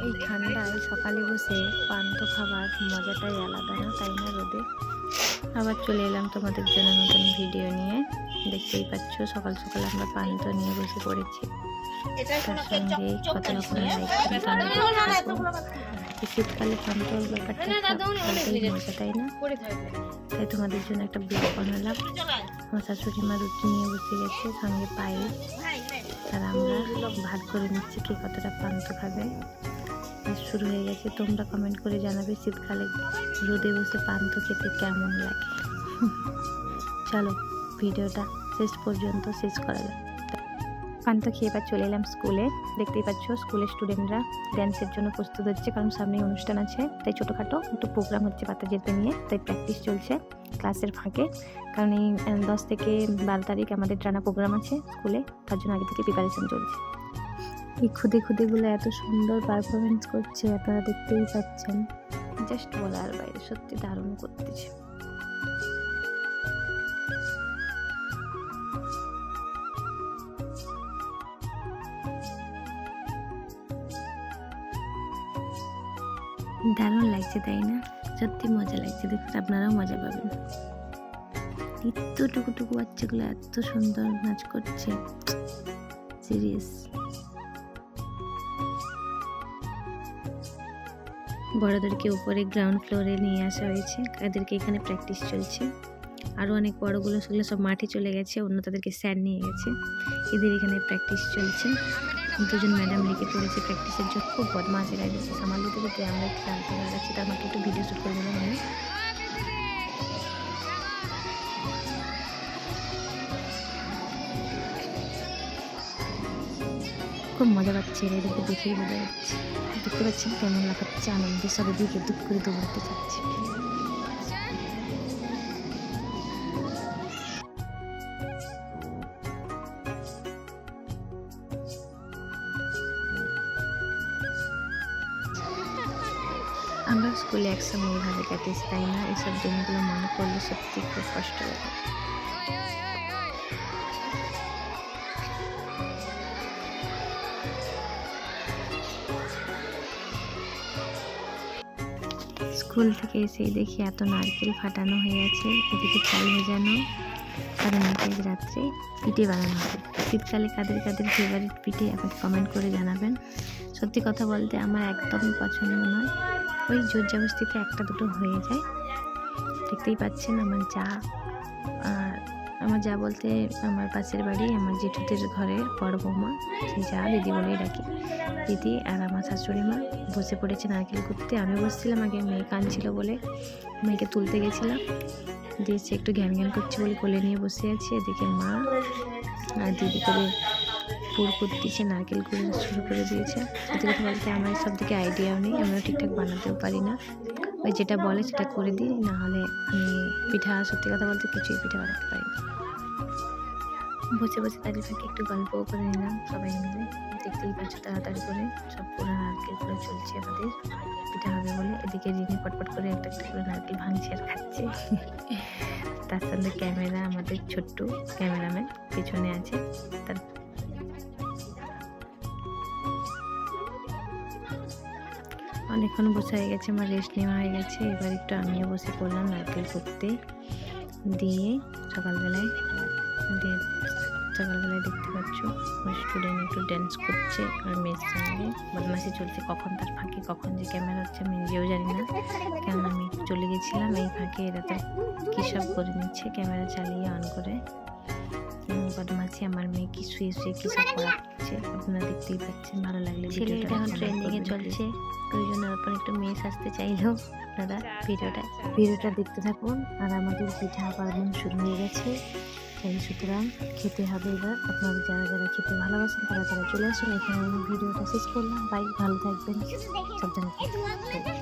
এই ঠান্ডায় সকালে বসে পান্তা খাবার মজাটাই আলাদা, না তাই না? রোদে আবার চলে এলাম তোমাদের জন্য নতুন ভিডিও নিয়ে। দেখতেই পাচ্ছ সকাল সকাল আমরা পান্তা নিয়ে বসে পড়েছি, তার সঙ্গে কত রকমের শীতকালে পান্তার ব্যাপারটা মজা, তাই না? তাই তোমাদের জন্য একটা ব্লগ বানালাম। আমার শাশুড়ি মা রুটি নিয়ে বসে গেছে, সঙ্গে পায়েস, আর আমরা ভাগ করে নিচ্ছি কে কতটা পান্তা খাবে। শুরু হয়ে গেছে। তোমরা কমেন্ট করে জানাবে শীতকালে রোদে বসে পান্তা খেতে কেমন লাগে। চলো ভিডিওটা শেষ পর্যন্ত শেষ করা যাক। পান্তা খেয়ে এবার চলে এলাম স্কুলে। দেখতেই পাচ্ছ স্কুলের স্টুডেন্টরা ড্যান্সের জন্য প্রস্তুত হচ্ছে, কারণ সামনে অনুষ্ঠান আছে, তাই ছোটোখাটো একটু প্রোগ্রাম হচ্ছে বাচ্চাদেরকে নিয়ে, তাই প্র্যাকটিস চলছে ক্লাসের ফাঁকে। কারণ এই 10 থেকে 12 তারিখ আমাদের টানা প্রোগ্রাম আছে স্কুলে, তার জন্য আগে থেকে প্রিপারেশন চলছে। এই খুদে খুদেগুলো এত সুন্দর পারফরমেন্স করছে, আপনারা দেখতেই পাচ্ছেন, জাস্ট বলার বাইরে, সত্যি দারুণ করতেছে। দারুণ লাগছে তাই না? সত্যি মজা লাগছে, দেখুন আপনারাও মজা পাবেন। টুকু বাচ্চাগুলো এত সুন্দর নাচ করছে, সিরিয়াস। বড়দেরকে উপরে গ্রাউন্ড ফ্লোরে নিয়ে আসা হয়েছে, এদেরকে এখানে প্র্যাকটিস চলছে। আরও অনেক বড়গুলো সেগুলো সব মাঠে চলে গেছে, অন্য তাদেরকে স্যার নিয়ে গেছে, এদের এখানে প্র্যাকটিস চলছে। দুজন ম্যাডাম লিখে পড়েছে প্র্যাকটিসের জন্য। খুব বদমাশের আগে সামাল দিতে দিতে আমরা একটু ক্লান্ত হয়ে যাচ্ছি, তার আমাকে একটু ভিডিও শ্যুট করে দিলাম আমি। খুব মজা পাচ্ছে, এদেরকে দেখেই বোঝা যাচ্ছে। দেখতে পাচ্ছেন কেমন লাগাচ্ছে, আনন্দে সব দিকে দুঃখ করে দৌড়াতে চাচ্ছে। আমরা স্কুলে একসময় এইভাবে কাটিয়েছি, তাই না? এইসব দিনগুলো মনে করলে সত্যি খুব কষ্ট লাগে। স্কুল থেকে এসেই দেখি এত নারকেল ফাটানো হয়ে আছে, এদিকে চাল ভেজানো, কারণ আজ রাত্রে পিঠে বানানো হবে। শীতকালে কাদের কাদের ফেভারিট পিঠে আমাকে কমেন্ট করে জানাবেন। সত্যি কথা বলতে আমার একদমই পছন্দ নয়, ওই জোর জবরদস্তিতে একটা দুটো হয়ে যায়। দেখতেই পাচ্ছেন আমার যা বলতে আমার পাশের বাড়ি আমার জেঠুদের ঘরের বড় বৌমা, সেই যা দিদি বলেই ডাকি, দিদি আর আমার শাশুড়ি মা বসে পড়েছে নারকেল করতে। আমি বসছিলাম, আগে মেয়ে কাঁদছিল বলে মেয়েকে তুলতে গেছিলাম, দিয়ে সে একটু ঘ্যান ঘ্যান করছে বলে কোলে নিয়ে বসে আছে। এদিকে মা আর দিদি করে পুর করতেছে, নারকেল করে শুরু করে দিয়েছে। সত্যি কথা বলতে আমার সব দিকে আইডিয়াও নেই, আমিও ঠিকঠাক বানাতেও পারি না, ওই যেটা বলে সেটা করে দিই, না হলে আমি পিঠা, সত্যি কথা বলতে কিছুই পিঠা বানাতে পারি না। বসে বসে তাদের ফাঁকে একটু গল্পও করে নিলাম সবাই মিলে। দেখতেই পাচ্ছ তাড়াতাড়ি করে সব পুরো নারকেল করে চলছে আমাদের পিঠা হবে বলে। এদিকে রিনি পটপট করে একটা একটা করে নারকেল ভাঙছে আর খাচ্ছে। তার সঙ্গে ক্যামেরা, আমাদের ছোট্ট ক্যামেরাম্যান পেছনে আছে। তার অনেকক্ষণ বসে হয়ে গেছে, আমার রেস্ট নেওয়া হয়ে গেছে, এবার একটু আমিও বসে পড়লাম নারকেল করতে। দিয়ে সকালবেলায় দেখতে পাচ্ছ স্টুডেন্ট একটু ড্যান্স করছে আর মেয়ের সঙ্গে বদমাশি চলছে। কখন তার ফাঁকে কখন যে ক্যামেরা হচ্ছে আমি নিজেও জানি না, কেন আমি চলে গেছিলাম, এই ফাঁকে এরা তো কী সব করে নিচ্ছে ক্যামেরা চালিয়ে অন করে। বদমাশি আমার মেয়ে কি শুয়ে শুয়ে কী সব করাচ্ছে, আপনারা দেখতেই পাচ্ছেন। ভালো লাগলে ভিডিওটা এখন ট্রেন্ডিংয়ে চলছে, ওই জন্য আপনার একটু মেয়ে সাজতে চাইলেও আপনারা ভিডিওটা দেখতে থাকুন। আর আমাদের পিঠা পার্বণ শুরু হয়ে গেছে, তাই সুতরাং খেতে হবে এবার। আপনারা যারা যারা খেতে ভালোবাসেন তারা চলে আসুন। এখানে আমি ভিডিওটা শেষ করলাম। বাই, ভালো থাকবেন, সাবধানে থাকবেন।